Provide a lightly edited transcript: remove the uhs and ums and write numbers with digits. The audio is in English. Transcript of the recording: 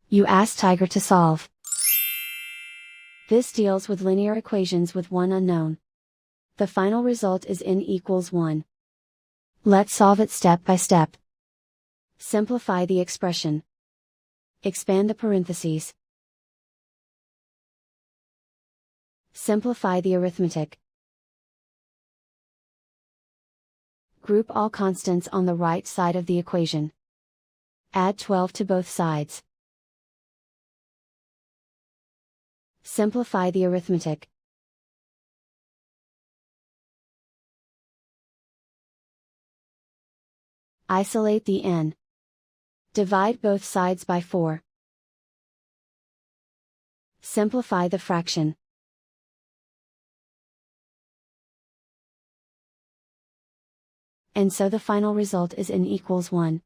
You ask Tiger to solve. This deals with linear equations with one unknown. The final result is n equals 1. Let's solve it step by step. Simplify the expression. Expand the parentheses. Simplify the arithmetic. Group all constants on the right side of the equation. Add 12 to both sides. Simplify the arithmetic. Isolate the n. Divide both sides by 4. Simplify the fraction. And so the final result is n equals 1.